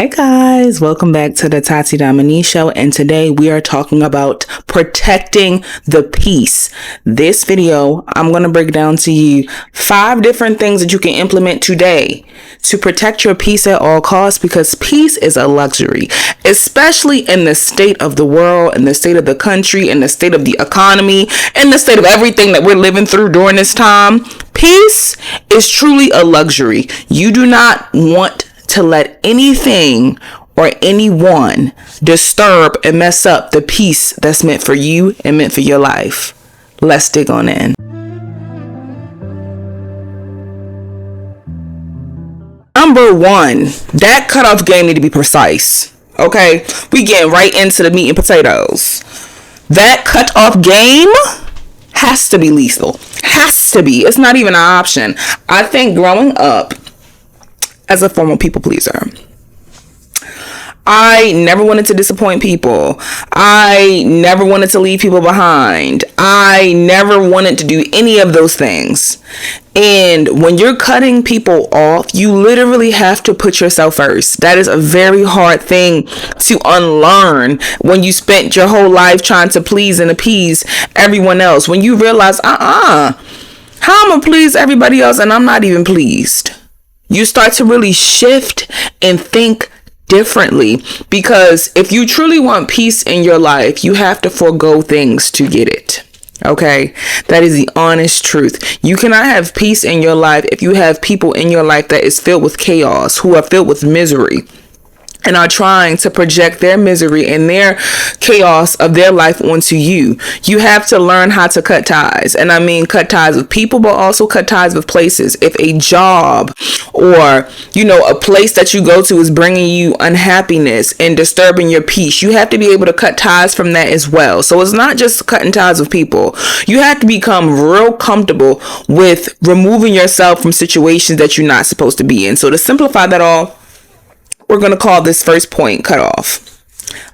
Hey guys, welcome back to the Tati Dominique Show, and today we are talking about protecting the peace. This video, I'm going to break down to you 5 different things that you can implement today to protect your peace at all costs, because peace is a luxury, especially in the state of the world, in the state of the country, in the state of the economy, in the state of everything that we're living through during this time. Peace is truly a luxury. You do not want to let anything or anyone disturb and mess up the peace that's meant for you and meant for your life. Let's dig on in. Number 1, that cutoff game need to be precise. Okay, we getting right into the meat and potatoes. That cutoff game has to be lethal. Has to be. It's not even an option. I think growing up as a former people pleaser, I never wanted to disappoint people. I never wanted to leave people behind. I never wanted to do any of those things. And when you're cutting people off, you literally have to put yourself first. That is a very hard thing to unlearn when you spent your whole life trying to please and appease everyone else. When you realize, how I'm gonna please everybody else and I'm not even pleased. You start to really shift and think differently, because if you truly want peace in your life, you have to forego things to get it. Okay, that is the honest truth. You cannot have peace in your life if you have people in your life that is filled with chaos, who are filled with misery, and are trying to project their misery and their chaos of their life onto you. You have to learn how to cut ties. And I mean cut ties with people, but also cut ties with places. If a job or, a place that you go to is bringing you unhappiness and disturbing your peace, you have to be able to cut ties from that as well. So it's not just cutting ties with people. You have to become real comfortable with removing yourself from situations that you're not supposed to be in. So to simplify that all, we're going to call this first point cut off.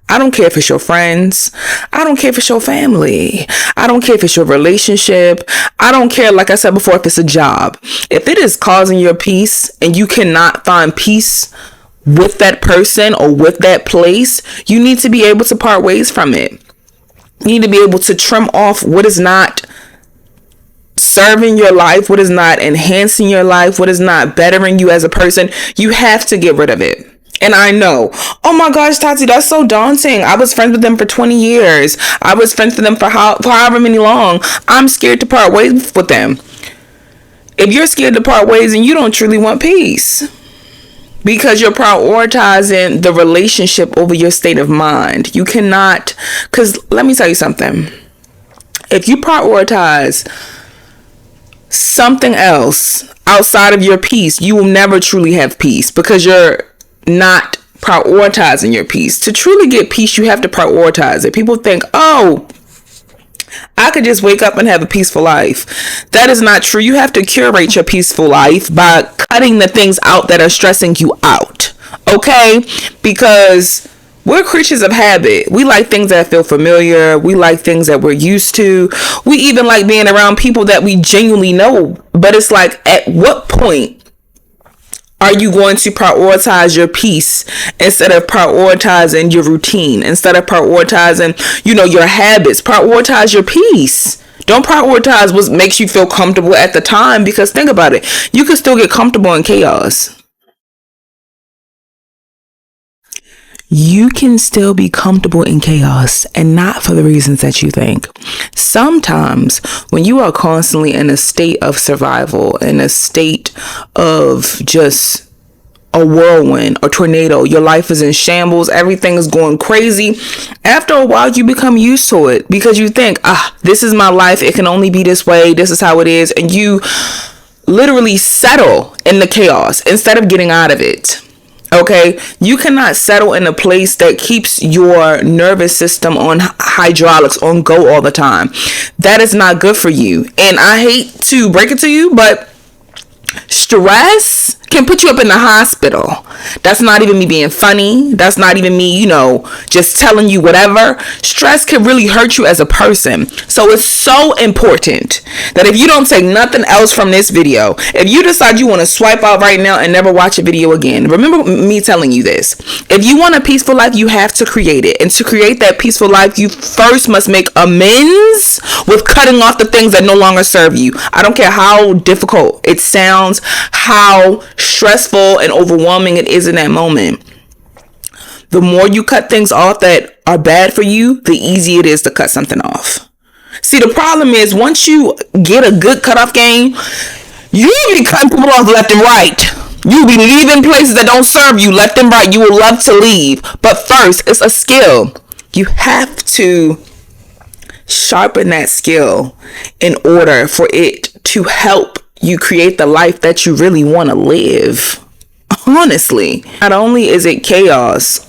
I don't care if it's your friends. I don't care if it's your family. I don't care if it's your relationship. I don't care, like I said before, if it's a job. If it is causing your peace and you cannot find peace with that person or with that place, you need to be able to part ways from it. You need to be able to trim off what is not serving your life, what is not enhancing your life, what is not bettering you as a person. You have to get rid of it. And I know, oh my gosh, Tati, that's so daunting. I was friends with them for 20 years. I was friends with them for however many long. I'm scared to part ways with them. If you're scared to part ways, and you don't truly want peace, because you're prioritizing the relationship over your state of mind. You cannot, because let me tell you something. If you prioritize something else outside of your peace, you will never truly have peace, because you're not prioritizing your peace. To truly get peace, you have to prioritize it. People think, oh, I could just wake up and have a peaceful life. That is not true. You have to curate your peaceful life by cutting the things out that are stressing you out. Okay? Because we're creatures of habit. We like things that feel familiar. We like things that we're used to. We even like being around people that we genuinely know. But it's like, at what point are you going to prioritize your peace instead of prioritizing your routine, instead of prioritizing, your habits? Prioritize your peace. Don't prioritize what makes you feel comfortable at the time, because think about it. You can still get comfortable in chaos. You can still be comfortable in chaos, and not for the reasons that you think. Sometimes when you are constantly in a state of survival, in a state of just a whirlwind or tornado, your life is in shambles, everything is going crazy. After a while, you become used to it, because you think, this is my life. It can only be this way. This is how it is. And you literally settle in the chaos instead of getting out of it. Okay, you cannot settle in a place that keeps your nervous system on hydraulics, on go all the time. That is not good for you. And I hate to break it to you, but stress can put you up in the hospital. That's not even me being funny. That's not even me, just telling you whatever. Stress can really hurt you as a person. So it's so important that if you don't take nothing else from this video, if you decide you want to swipe out right now and never watch a video again, remember me telling you this. If you want a peaceful life, you have to create it. And to create that peaceful life, you first must make amends with cutting off the things that no longer serve you. I don't care how difficult it sounds, how stressful and overwhelming it is in that moment. The more you cut things off that are bad for you, the easier it is to cut something off. See, the problem is once you get a good cutoff game, you'll be cutting people off left and right. You'll be leaving places that don't serve you left and right. You will love to leave. But first, it's a skill. You have to sharpen that skill in order for it to help you create the life that you really want to live. Honestly, not only is it chaos,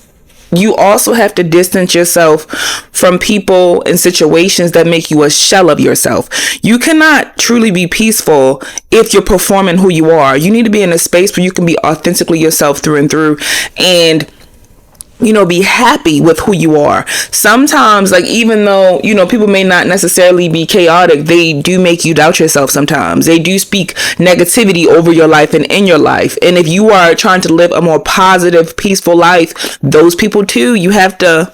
you also have to distance yourself from people and situations that make you a shell of yourself. You cannot truly be peaceful if you're performing who you are. You need to be in a space where you can be authentically yourself through and through, and be happy with who you are. Sometimes, even though, people may not necessarily be chaotic, they do make you doubt yourself sometimes. They do speak negativity over your life and in your life. And if you are trying to live a more positive, peaceful life, those people too, you gotta,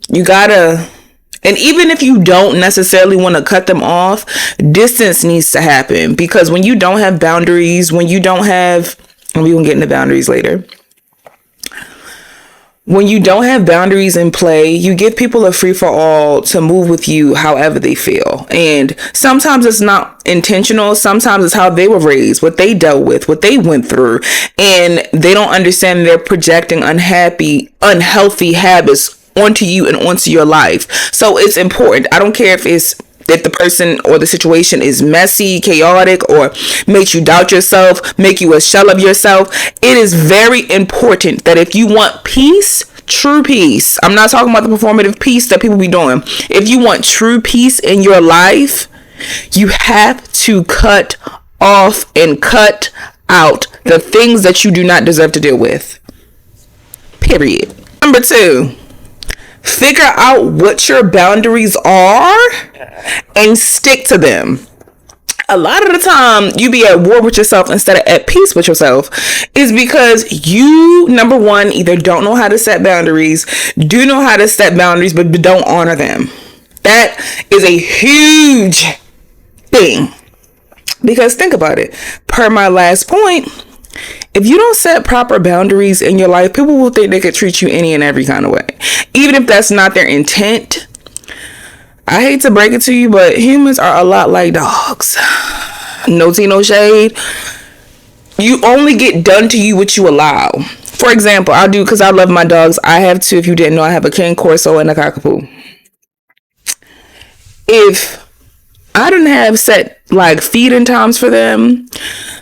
and even if you don't necessarily want to cut them off, distance needs to happen. Because when you don't have boundaries, and we gonna get into boundaries later. When you don't have boundaries in play, you give people a free-for-all to move with you however they feel. And sometimes it's not intentional. Sometimes it's how they were raised, what they dealt with, what they went through. And they don't understand they're projecting unhealthy habits onto you and onto your life. So it's important. I don't care if the person or the situation is messy, chaotic, or makes you doubt yourself, make you a shell of yourself. It is very important that if you want peace, true peace, I'm not talking about the performative peace that people be doing. If you want true peace in your life, you have to cut off and cut out the things that you do not deserve to deal with. Period. Number 2. Figure out what your boundaries are and stick to them. A lot of the time you be at war with yourself instead of at peace with yourself is because you, number one, either don't know how to set boundaries, do know how to set boundaries, but don't honor them. That is a huge thing. Because think about it. Per my last point, if you don't set proper boundaries in your life, people will think they could treat you any and every kind of way. Even if that's not their intent. I hate to break it to you, but humans are a lot like dogs. No tea, no shade. You only get done to you what you allow. For example, because I love my dogs. I have 2. If you didn't know, I have a Cane Corso and a Cockapoo. If I didn't have set feeding times for them,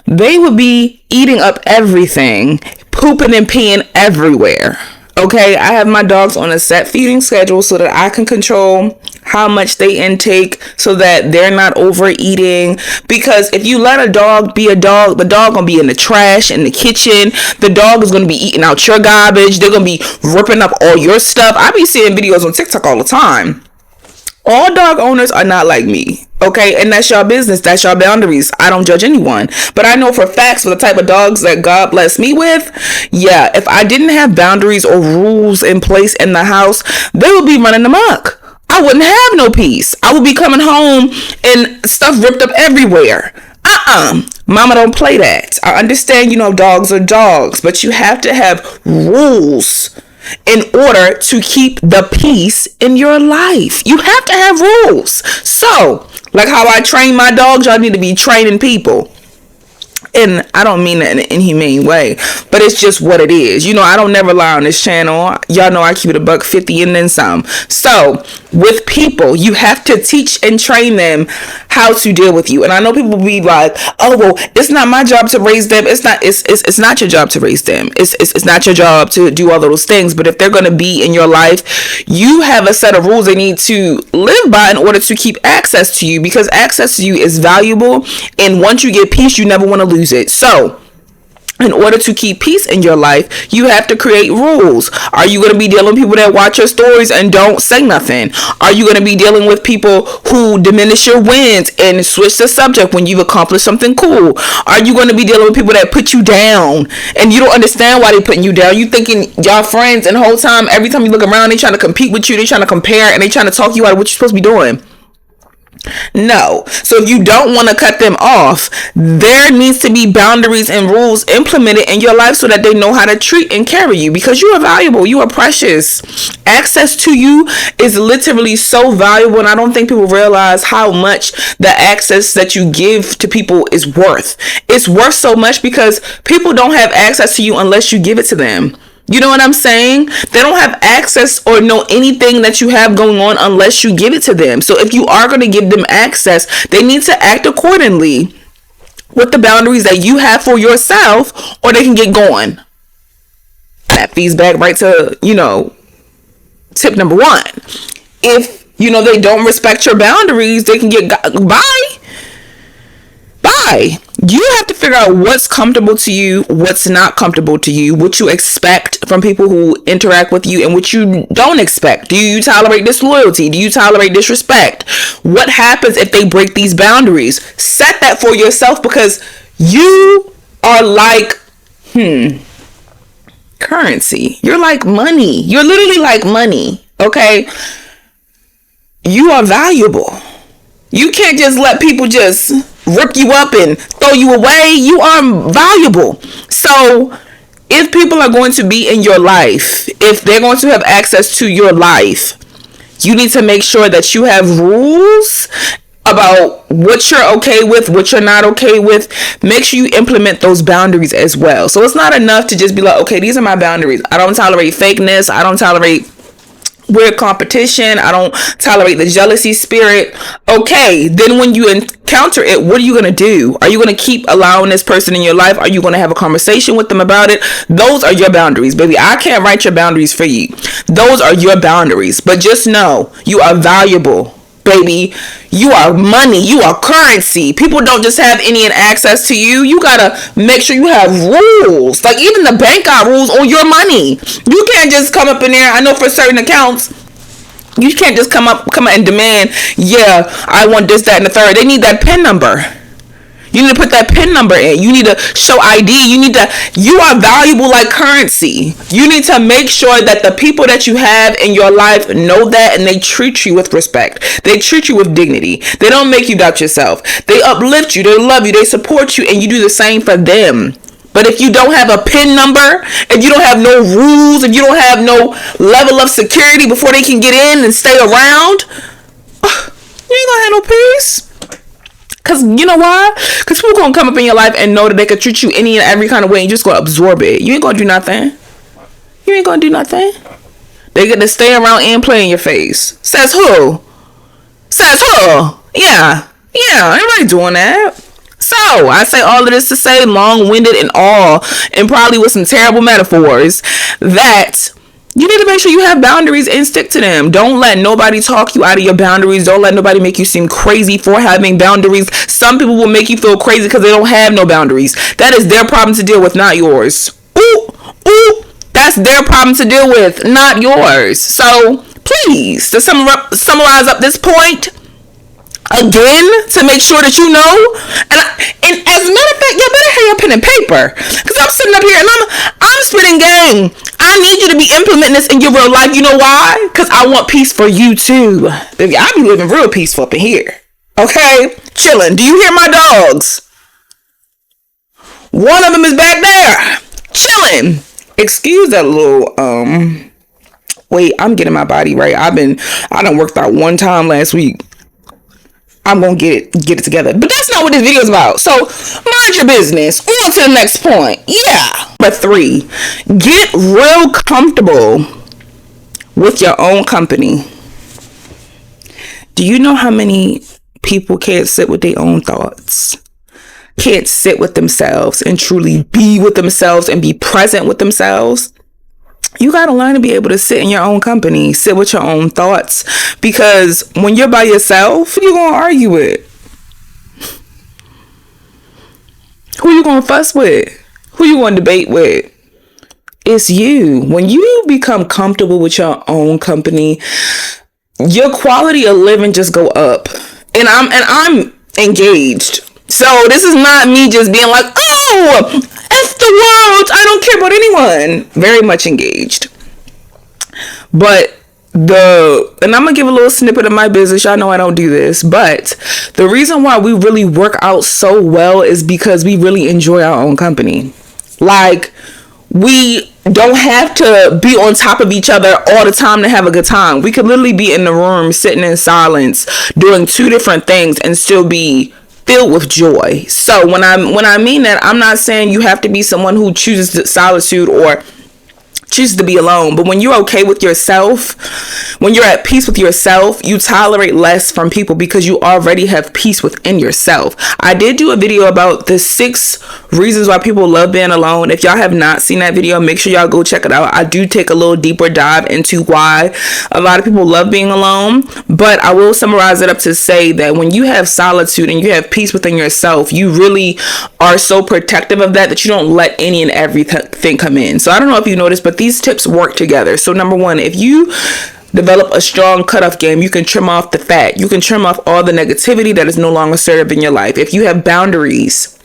they would be eating up everything, pooping and peeing everywhere. Okay, I have my dogs on a set feeding schedule so that I can control how much they intake so that they're not overeating. Because if you let a dog be a dog, the dog gonna be in the trash, in the kitchen. The dog is gonna be eating out your garbage. They're gonna be ripping up all your stuff. I be seeing videos on TikTok all the time. All dog owners are not like me. Okay, and that's your business. That's your boundaries. I don't judge anyone. But I know for facts, for the type of dogs that God bless me with, yeah, if I didn't have boundaries or rules in place in the house, they would be running amok. I wouldn't have no peace. I would be coming home and stuff ripped up everywhere. Mama don't play that. I understand, dogs are dogs, but you have to have rules in order to keep the peace in your life. You have to have rules. So, like how I train my dogs, y'all need to be training people. And I don't mean that in an inhumane way, but it's just what it is. I don't never lie on this channel. Y'all know I keep it $150 and then some. So with people, you have to teach and train them how to deal with you. And I know people will be like, oh, well, it's not my job to raise them. It's not your job to raise them. It's not your job to do all those things. But if they're going to be in your life, you have a set of rules they need to live by in order to keep access to you, because access to you is valuable. And once you get peace, you never want to lose it. So In order to keep peace in your life, you have to create rules. Are you going to be dealing with people that watch your stories and don't say nothing? Are you going to be dealing with people who diminish your wins and switch the subject when you've accomplished something cool? Are you going to be dealing with people that put you down and you don't understand why they're putting you down? You thinking y'all friends, and the whole time, every time you look around, they trying to compete with you, they trying to compare, and they trying to talk you out of what you're supposed to be doing. No. So if you don't want to cut them off, there needs to be boundaries and rules implemented in your life so that they know how to treat and carry you, because you are valuable. You are precious. Access to you is literally so valuable, and I don't think people realize how much the access that you give to people is worth. It's worth so much because people don't have access to you unless you give it to them. You know what I'm saying? They don't have access or know anything that you have going on unless you give it to them. So if you are going to give them access, they need to act accordingly with the boundaries that you have for yourself, or they can get going. That feeds back right to, tip number 1. If, they don't respect your boundaries, they can get bye. You have to figure out what's comfortable to you, what's not comfortable to you, what you expect from people who interact with you, and what you don't expect. Do you tolerate disloyalty? Do you tolerate disrespect? What happens if they break these boundaries? Set that for yourself, because you are like, currency. You're like money. You're literally like money. Okay? You are valuable. You can't just let people just rip you up and throw you away. You are valuable. So if people are going to be in your life, if they're going to have access to your life, you need to make sure that you have rules about what you're okay with, what you're not okay with. Make sure you implement those boundaries as well. So it's not enough to just be like, okay, these are my boundaries. I don't tolerate fakeness. I don't tolerate weird competition. I don't tolerate the jealousy spirit. Okay, then when you encounter it, what are you going to do? Are you going to keep allowing this person in your life? Are you going to have a conversation with them about it? Those are your boundaries, baby. I can't write your boundaries for you. Those are your boundaries. But just know, you are valuable, baby. You are money. You are currency. People don't just have any access to you. You gotta make sure you have rules. Like, even the bank got rules on your money. You can't just come up in there. I know for certain accounts, you can't just come up and demand, yeah, I want this, that, and the third. They need that PIN number. You need to put that PIN number in. You need to show ID. You are valuable like currency. You need to make sure that the people that you have in your life know that, and they treat you with respect. They treat you with dignity. They don't make you doubt yourself. They uplift you. They love you. They support you, and you do the same for them. But if you don't have a PIN number, if you don't have no rules, if you don't have no level of security before they can get in and stay around, you ain't gonna have no peace. Because you know why? Because people gonna come up in your life and know that they can treat you any and every kind of way, and you just gonna absorb it. You ain't gonna do nothing. You ain't gonna do nothing. They get to stay around and play in your face. Says who? Says who? Yeah, everybody doing that. So I say all of this to say, long-winded and all, and probably with some terrible metaphors, that you need to make sure you have boundaries and stick to them. Don't let nobody talk you out of your boundaries. Don't let nobody make you seem crazy for having boundaries. Some people will make you feel crazy because they don't have no boundaries. That is their problem to deal with, not yours. Ooh, that's their problem to deal with, not yours. So please, to summarize up this point, again, to make sure that you know, and as a matter of fact, y'all better have your pen and paper, because I'm sitting up here and I'm spitting game. I need you to be implementing this in your real life. You know why? Because I want peace for you too. Baby, I be living real peaceful up in here. Okay? Chilling. Do you hear my dogs? One of them is back there. Chilling. Excuse that little, wait, I'm getting my body right. I done worked out one time last week. I'm gonna get it together. But that's not what this video is about. So mind your business. On to the next point. Yeah. Number 3, get real comfortable with your own company. Do you know how many people can't sit with their own thoughts? Can't sit with themselves and truly be with themselves and be present with themselves? You got to learn to be able to sit in your own company, sit with your own thoughts, because when you're by yourself, who you going to argue with? Who you going to fuss with? Who you want to debate with? It's you. When you become comfortable with your own company, your quality of living just go up. And I'm engaged. So this is not me just being like, oh, F the world, I don't care about anyone. Very much engaged. But and I'm gonna give a little snippet of my business. Y'all know I don't do this, but the reason why we really work out so well is because we really enjoy our own company. Like, we don't have to be on top of each other all the time to have a good time. We could literally be in the room sitting in silence doing two different things and still be filled with joy. So when I mean that, I'm not saying you have to be someone who chooses solitude or choose to be alone. But when you're okay with yourself, when you're at peace with yourself, you tolerate less from people because you already have peace within yourself. I did do a video about the 6 reasons why people love being alone. If y'all have not seen that video, make sure y'all go check it out. I do take a little deeper dive into why a lot of people love being alone, but I will summarize it up to say that when you have solitude and you have peace within yourself, you really are so protective of that you don't let any and everything come in. So I don't know if you noticed, but these tips work together. So number 1, if you develop a strong cutoff game, you can trim off the fat. You can trim off all the negativity that is no longer served in your life. If you have boundaries,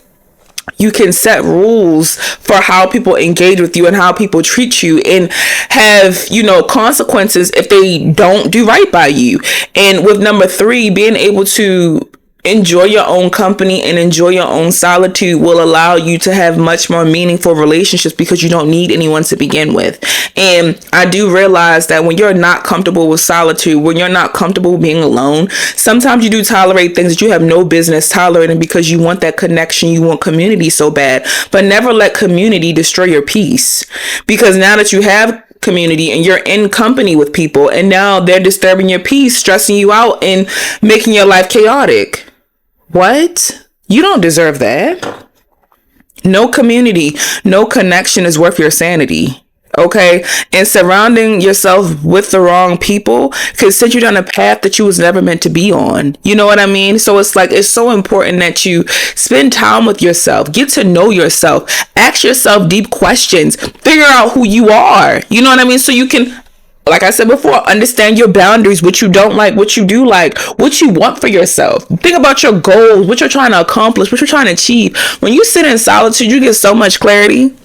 you can set rules for how people engage with you and how people treat you, and have, consequences if they don't do right by you. And with number 3, being able to enjoy your own company and enjoy your own solitude will allow you to have much more meaningful relationships because you don't need anyone to begin with. And I do realize that when you're not comfortable with solitude, when you're not comfortable being alone, sometimes you do tolerate things that you have no business tolerating because you want that connection, you want community so bad. But never let community destroy your peace, because now that you have community and you're in company with people and now they're disturbing your peace, stressing you out, and making your life chaotic. What? You don't deserve that. No community, no connection is worth your sanity. Okay? And surrounding yourself with the wrong people could send you down a path that you was never meant to be on. You know what I mean? So it's so important that you spend time with yourself, get to know yourself, ask yourself deep questions, figure out who you are. You know what I mean? So you can, like I said before, understand your boundaries, what you don't like, what you do like, what you want for yourself. Think about your goals, what you're trying to accomplish, what you're trying to achieve. When you sit in solitude, you get so much clarity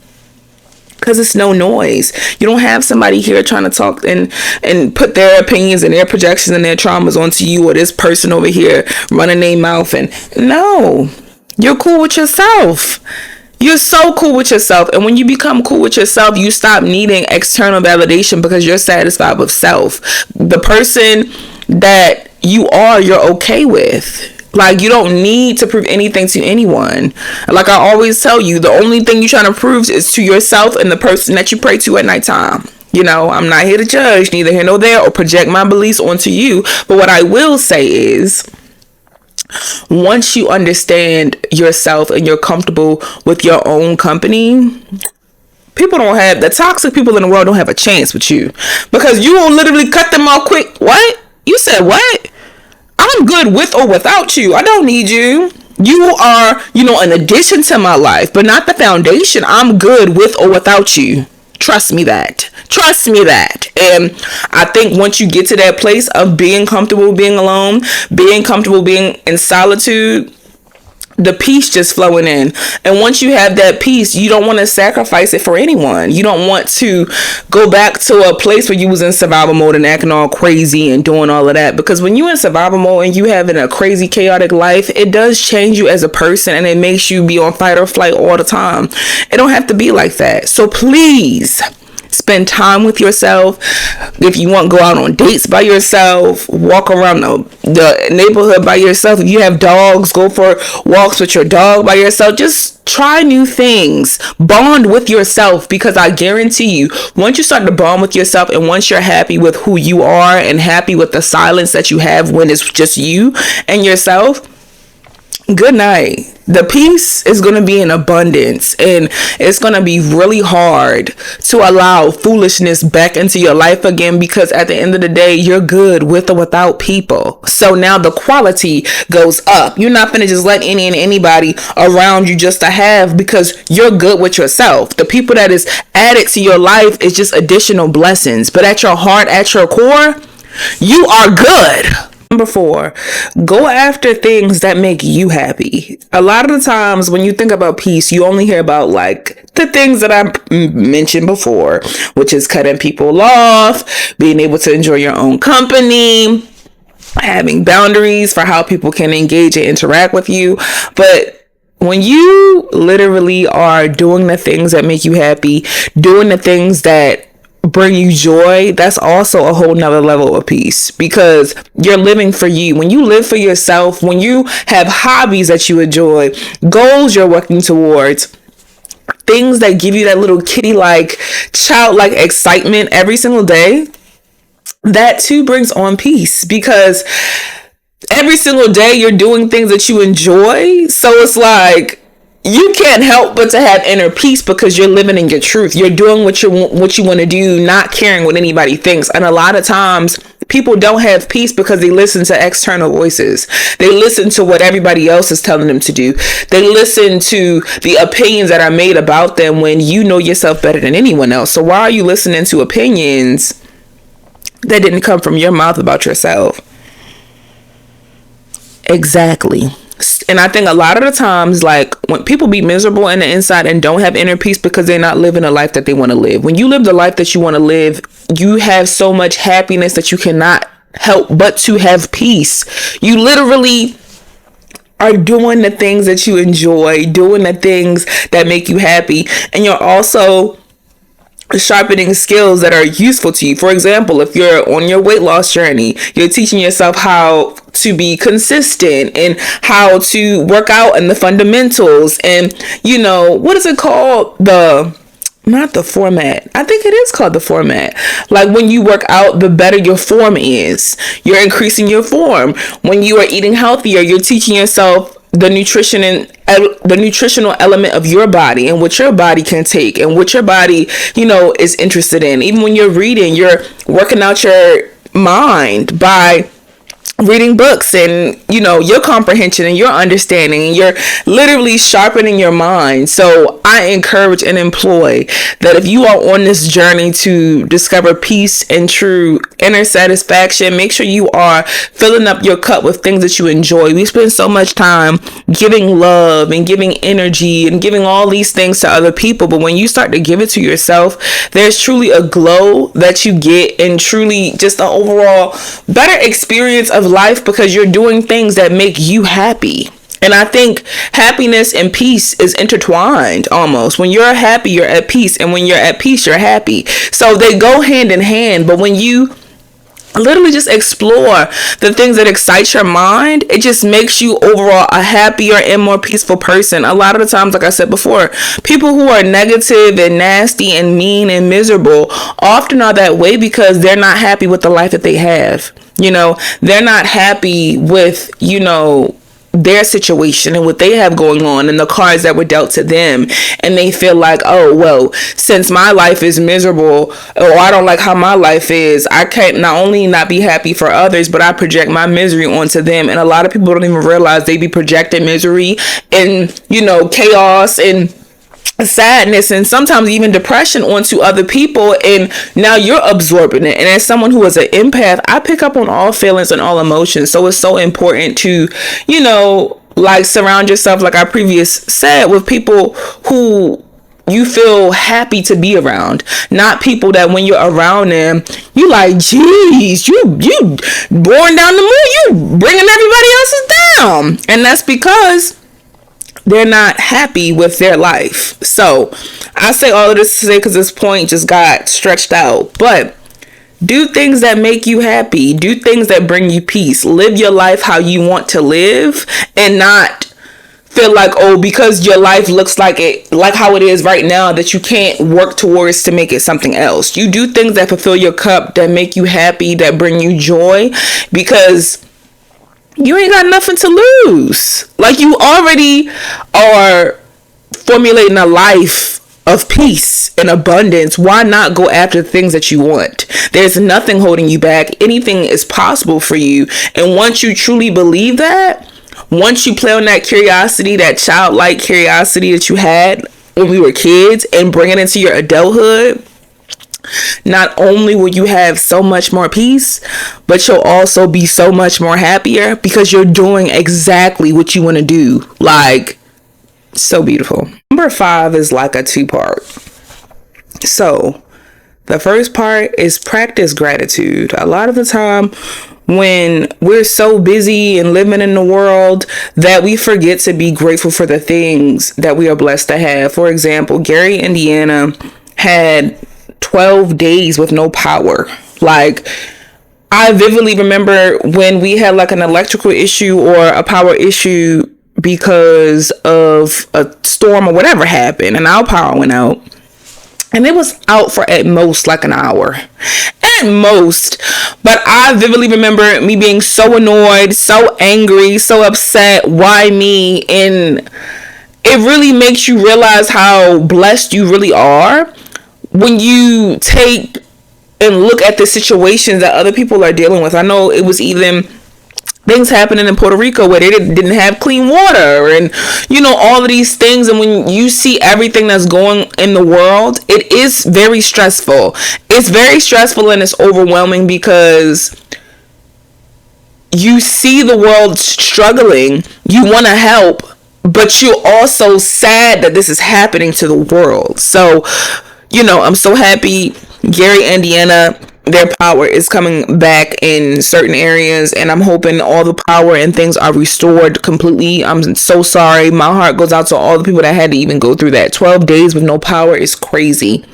because it's no noise. You don't have somebody here trying to talk and put their opinions and their projections and their traumas onto you, or this person over here running their mouth. And no, you're cool with yourself. You're so cool with yourself. And when you become cool with yourself, you stop needing external validation because you're satisfied with self. The person that you are, you're okay with. Like, you don't need to prove anything to anyone. Like I always tell you, the only thing you're trying to prove is to yourself and the person that you pray to at nighttime. I'm not here to judge, neither here nor there, or project my beliefs onto you. But what I will say is, once you understand yourself and you're comfortable with your own company, the toxic people in the world don't have a chance with you, because you will literally cut them off quick. What? You said what? I'm good with or without you. I don't need you. You are, an addition to my life, but not the foundation. I'm good with or without you. Trust me that. And I think once you get to that place of being comfortable being alone, being comfortable being in solitude, the peace just flowing in. And once you have that peace, you don't want to sacrifice it for anyone. You don't want to go back to a place where you was in survival mode and acting all crazy and doing all of that. Because when you're in survival mode and you having a crazy, chaotic life, it does change you as a person, and it makes you be on fight or flight all the time. It don't have to be like that. So please, spend time with yourself. If you want, go out on dates by yourself, walk around the neighborhood by yourself. If you have dogs, go for walks with your dog by yourself. Just try new things. Bond with yourself, because I guarantee you, once you start to bond with yourself, and once you're happy with who you are and happy with the silence that you have when it's just you and yourself, good night. The peace is going to be in abundance, and it's going to be really hard to allow foolishness back into your life again, because at the end of the day, you're good with or without people. So now the quality goes up. You're not going to just let any and anybody around you just to have, because you're good with yourself. The people that is added to your life is just additional blessings, but at your heart, at your core, you are good. Number 4, go after things that make you happy. A lot of the times when you think about peace, you only hear about like the things that I mentioned before, which is cutting people off, being able to enjoy your own company, having boundaries for how people can engage and interact with you. But when you literally are doing the things that make you happy, doing the things that bring you joy, that's also a whole nother level of peace, because you're living for you. When you live for yourself, when you have hobbies that you enjoy, goals you're working towards, things that give you that little kitty-like, childlike excitement every single day, that too brings on peace, because every single day you're doing things that you enjoy. So it's like, you can't help but to have inner peace, because you're living in your truth. You're doing what you want to do, not caring what anybody thinks. And a lot of times people don't have peace because they listen to external voices. They listen to what everybody else is telling them to do. They listen to the opinions that are made about them, when you know yourself better than anyone else. So why are you listening to opinions that didn't come from your mouth about yourself? Exactly. And I think a lot of the times, like, when people be miserable in the inside and don't have inner peace because they're not living the life that they want to live. When you live the life that you want to live, you have so much happiness that you cannot help but to have peace. You literally are doing the things that you enjoy, doing the things that make you happy, and you're also sharpening skills that are useful to you. For example, if you're on your weight loss journey, you're teaching yourself how to be consistent and how to work out and the fundamentals, and what is it called? Not the format. I think it is called the format. Like, when you work out, the better your form is. You're increasing your form. When you are eating healthier, you're teaching yourself the nutrition and the nutritional element of your body, and what your body can take, and what your body, is interested in. Even when you're reading, you're working out your mind by reading books, and your comprehension and your understanding, and you're literally sharpening your mind. So I encourage and employ that if you are on this journey to discover peace and true inner satisfaction, make sure you are filling up your cup with things that you enjoy. We spend so much time giving love and giving energy and giving all these things to other people, but when you start to give it to yourself, there's truly a glow that you get, and truly just an overall better experience of life, because you're doing things that make you happy. And I think happiness and peace is intertwined almost. When you're happy, you're at peace, and when you're at peace, you're happy. So they go hand in hand. But when you literally just explore the things that excite your mind, it just makes you overall a happier and more peaceful person. A lot of the times, like I said before, people who are negative and nasty and mean and miserable often are that way because they're not happy with the life that they have. They're not happy with, their situation and what they have going on and the cards that were dealt to them, and they feel like, oh well, since my life is miserable, or I don't like how my life is, I can't not only not be happy for others, but I project my misery onto them. And a lot of people don't even realize they be projecting misery and chaos and sadness and sometimes even depression onto other people, and now you're absorbing it. And as someone who is an empath, I pick up on all feelings and all emotions, so it's so important to surround yourself, like I previously said, with people who you feel happy to be around, not people that when you're around them, you like, geez, you born down the moon, you bringing everybody else's down. And that's because they're not happy with their life. So I say all of this to say, because this point just got stretched out, but do things that make you happy. Do things that bring you peace. Live your life how you want to live, and not feel like, oh, because your life looks like how it is right now, that you can't work towards to make it something else. You do things that fulfill your cup, that make you happy, that bring you joy, because you ain't got nothing to lose. Like, you already are formulating a life of peace and abundance. Why not go after the things that you want? There's nothing holding you back. Anything is possible for you. And once you truly believe that, once you play on that curiosity, that childlike curiosity that you had when we were kids, and bring it into your adulthood, not only will you have so much more peace, but you'll also be so much more happier because you're doing exactly what you want to do. Like, so beautiful. Number 5 is like a 2-part. So the first part is practice gratitude. A lot of the time when we're so busy and living in the world that we forget to be grateful for the things that we are blessed to have. For example, Gary, Indiana had 12 days with no power. Like, I vividly remember when we had like an electrical issue or a power issue because of a storm or whatever happened, and our power went out, and it was out for at most like an hour at most. But I vividly remember me being so annoyed, so angry, so upset. Why me? And it really makes you realize how blessed you really are when you take and look at the situations that other people are dealing with. I know it was even things happening in Puerto Rico where they didn't have clean water, and all of these things. And when you see everything that's going in the world, it is very stressful. It's very stressful and it's overwhelming because you see the world struggling. You want to help, but you're also sad that this is happening to the world. So, I'm so happy Gary, Indiana, their power is coming back in certain areas, and I'm hoping all the power and things are restored completely. I'm so sorry. My heart goes out to all the people that had to even go through that. 12 days with no power is crazy.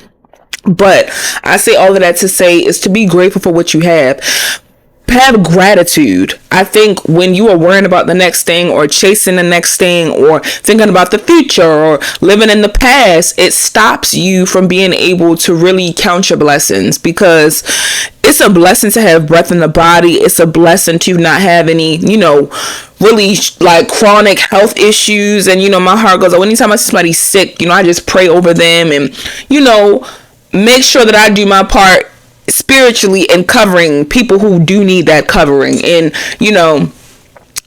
But I say all of that to say is to be grateful for what you have. Have gratitude. I think when you are worrying about the next thing or chasing the next thing or thinking about the future or living in the past, it stops you from being able to really count your blessings, because it's a blessing to have breath in the body. It's a blessing to not have any, really like chronic health issues. And, my heart goes out anytime I see somebody sick, I just pray over them and, make sure that I do my part spiritually and covering people who do need that covering. And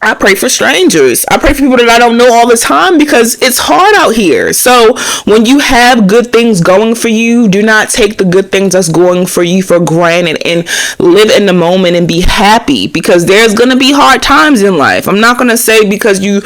I pray for strangers. I pray for people that I don't know all the time, because it's hard out here. So when you have good things going for you, do not take the good things that's going for you for granted, and live in the moment and be happy, because there's going to be hard times in life. I'm not going to say because you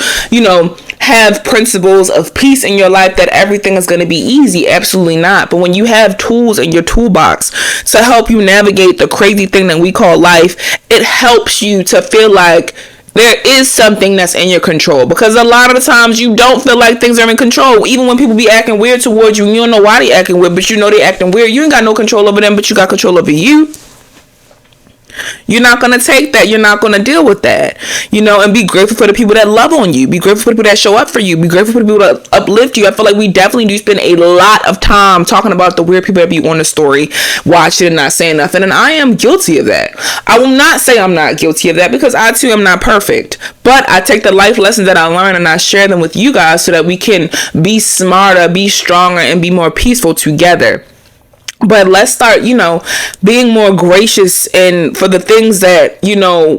have principles of peace in your life that everything is going to be easy. Absolutely not. But when you have tools in your toolbox to help you navigate the crazy thing that we call life, it helps you to feel like there is something that's in your control, because a lot of the times you don't feel like things are in control. Even when people be acting weird towards you, you don't know why they acting weird, but they acting weird. You ain't got no control over them, but you got control over you. You're not going to take that. You're not going to deal with that, and be grateful for the people that love on you. Be grateful for the people that show up for you. Be grateful for the people that uplift you. I feel like we definitely do spend a lot of time talking about the weird people that be on the story, watching and not saying nothing. And I am guilty of that. I will not say I'm not guilty of that, because I too am not perfect. But I take the life lessons that I learned and I share them with you guys so that we can be smarter, be stronger, and be more peaceful together. But let's start, being more gracious and for the things that,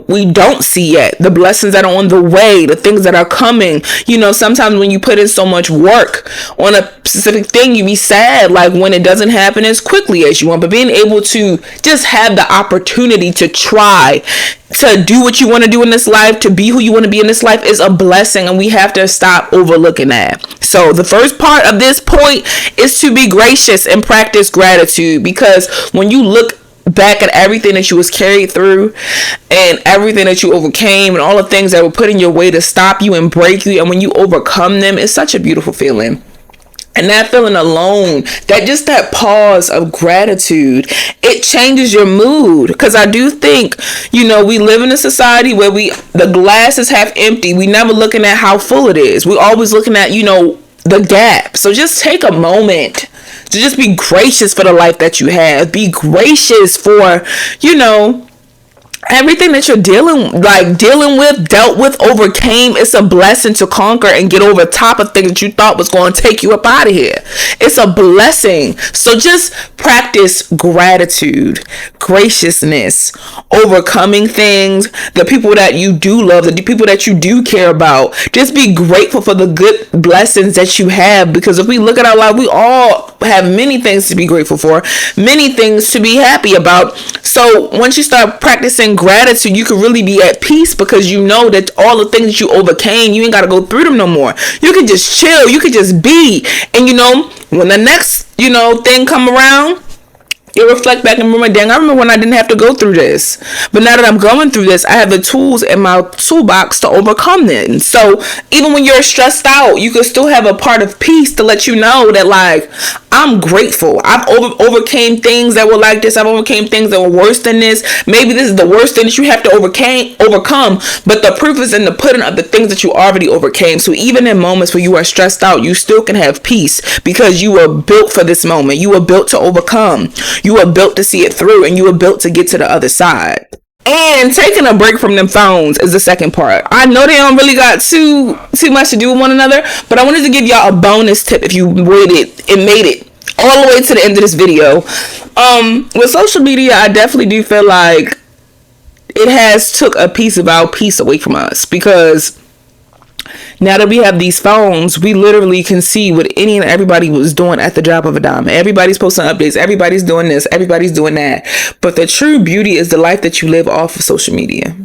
we don't see yet, the blessings that are on the way, the things that are coming. Sometimes when you put in so much work on a specific thing, you be sad, like when it doesn't happen as quickly as you want. But being able to just have the opportunity to try to do what you want to do in this life, to be who you want to be in this life, is a blessing, and we have to stop overlooking that. So the first part of this point is to be gracious and practice gratitude, because when you look back at everything that you was carried through and everything that you overcame and all the things that were put in your way to stop you and break you, and when you overcome them, it's such a beautiful feeling. And that feeling alone, that pause of gratitude, it changes your mood. Because I do think, we live in a society where the glass is half empty. We never looking at how full it is. We're always looking at, the gap. So just take a moment to just be gracious for the life that you have. Be gracious for, Everything that you're dealing with, dealt with, overcame, it's a blessing to conquer and get over top of things that you thought was going to take you up out of here. It's a blessing. So just practice gratitude, graciousness, overcoming things, the people that you do love, the people that you do care about. Just be grateful for the good blessings that you have, because if we look at our life, we all have many things to be grateful for, many things to be happy about. So once you start practicing gratitude, you can really be at peace, because you know that all the things that you overcame, you ain't got to go through them no more. You can just chill, you can just be. And when the next thing come around, you reflect back and remember, dang, I remember when I didn't have to go through this. But now that I'm going through this, I have the tools in my toolbox to overcome it. So even when you're stressed out, you can still have a part of peace to let you know that, like, I'm grateful. I've overcame things that were like this. I've overcame things that were worse than this. Maybe this is the worst thing that you have to overcome. But the proof is in the pudding of the things that you already overcame. So even in moments where you are stressed out, you still can have peace, because you were built for this moment. You were built to overcome. You were built to see it through, and you were built to get to the other side. And taking a break from them phones is the second part. I know they don't really got too much to do with one another, but I wanted to give y'all a bonus tip if you waited and made it all the way to the end of this video. With social media, I definitely do feel like it has took a piece of our peace away from us, because now that we have these phones, we literally can see what any and everybody was doing at the drop of a dime. Everybody's posting updates. Everybody's doing this. Everybody's doing that. But the true beauty is the life that you live off of social media.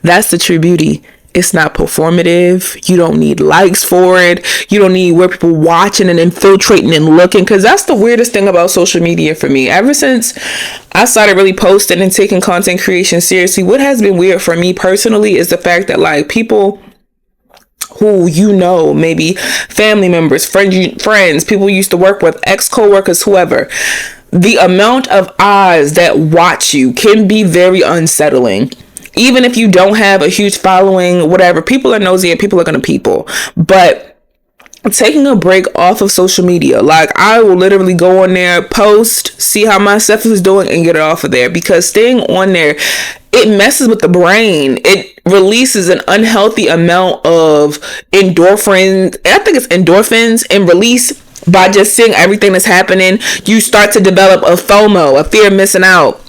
That's the true beauty. It's not performative. You don't need likes for it. You don't need where people watching and infiltrating and looking, because that's the weirdest thing about social media for me. Ever since I started really posting and taking content creation seriously, what has been weird for me personally is the fact that, like, people who maybe family members, friends, people you used to work with, ex-co-workers, whoever, the amount of eyes that watch you can be very unsettling. Even if you don't have a huge following, whatever, people are nosy and people are gonna people. But taking a break off of social media, like, I will literally go on there, post, see how my stuff is doing, and get it off of there, because staying on there, it messes with the brain. It releases an unhealthy amount of endorphins. I think it's endorphins and release. By just seeing everything that's happening, you start to develop a FOMO, a fear of missing out.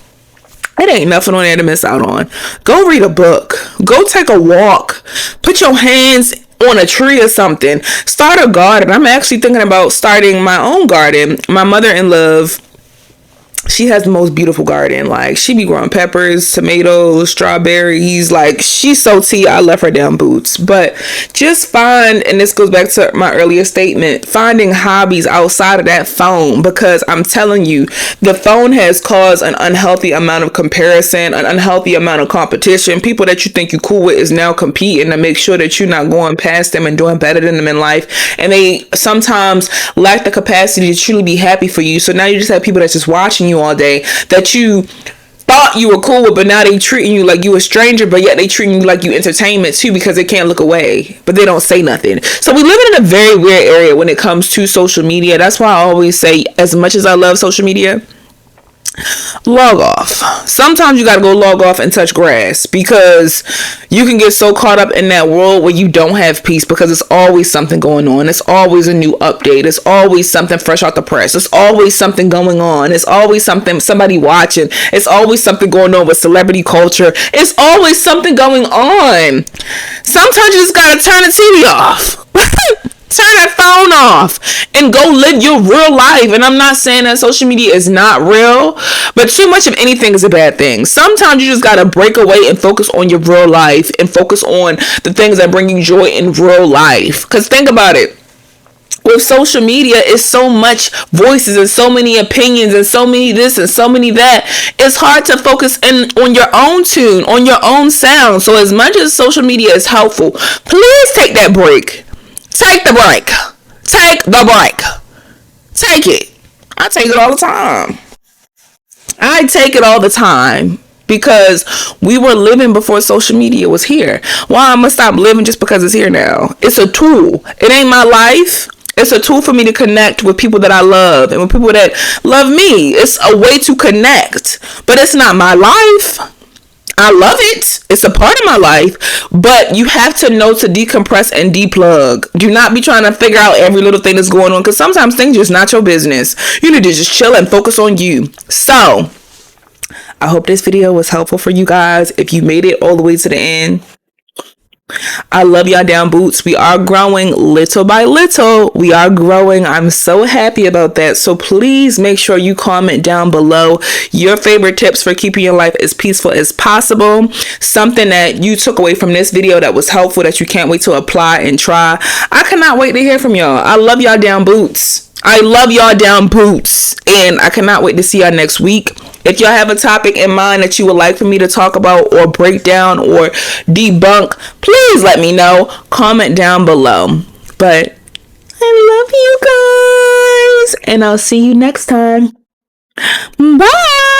It ain't nothing on there to miss out on. Go read a book. Go take a walk. Put your hands on a tree or something. Start a garden. I'm actually thinking about starting my own garden. My mother-in-law, she has the most beautiful garden. Like, she be growing peppers, tomatoes, strawberries. Like, she's so tea, I left her damn boots. But just find, and this goes back to my earlier statement, finding hobbies outside of that phone, because I'm telling you, the phone has caused an unhealthy amount of comparison, an unhealthy amount of competition. People that you think you're cool with is now competing to make sure that you're not going past them and doing better than them in life. And they sometimes lack the capacity to truly be happy for you. So now you just have people that's just watching you all day, that you thought you were cool with, but now they treating you like you a stranger, but yet they treating you like you entertainment too, because they can't look away, but they don't say nothing. So we live in a very weird area when it comes to social media. That's why I always say, as much as I love social media, log off. Sometimes you gotta go log off and touch grass, because you can get so caught up in that world where you don't have peace, because it's always something going on. It's always a new update. It's always something fresh out the press. It's always something going on. It's always somebody watching. It's always something going on with celebrity culture. It's always something going on. Sometimes you just gotta turn the TV off. Turn that phone off and go live your real life. And I'm not saying that social media is not real, but too much of anything is a bad thing. Sometimes you just gotta break away and focus on your real life, and focus on the things that bring you joy in real life. Because think about it, with social media, it's so much voices and so many opinions and so many this and so many that. It's hard to focus in on your own tune, on your own sound. So as much as social media is helpful, please take that break. Take the break. Take the break. Take it. I take it all the time. I take it all the time, because we were living before social media was here. Why I'm gonna stop living just because it's here now? It's a tool. It ain't my life. It's a tool for me to connect with people that I love and with people that love me. It's a way to connect, but it's not my life. I love it. It's a part of my life, but you have to know to decompress and deplug. Do not be trying to figure out every little thing that's going on, because sometimes things are just not your business. You need to just chill and focus on you. So, I hope this video was helpful for you guys. If you made it all the way to the end, I love y'all down boots. We are growing little by little. We are growing. I'm so happy about that. So please make sure you comment down below your favorite tips for keeping your life as peaceful as possible. Something that you took away from this video that was helpful, that you can't wait to apply and try. I cannot wait to hear from y'all. I love y'all down boots. I love y'all down boots. And I cannot wait to see y'all next week. If y'all have a topic in mind that you would like for me to talk about or break down or debunk, please let me know. Comment down below. But I love you guys. And I'll see you next time. Bye.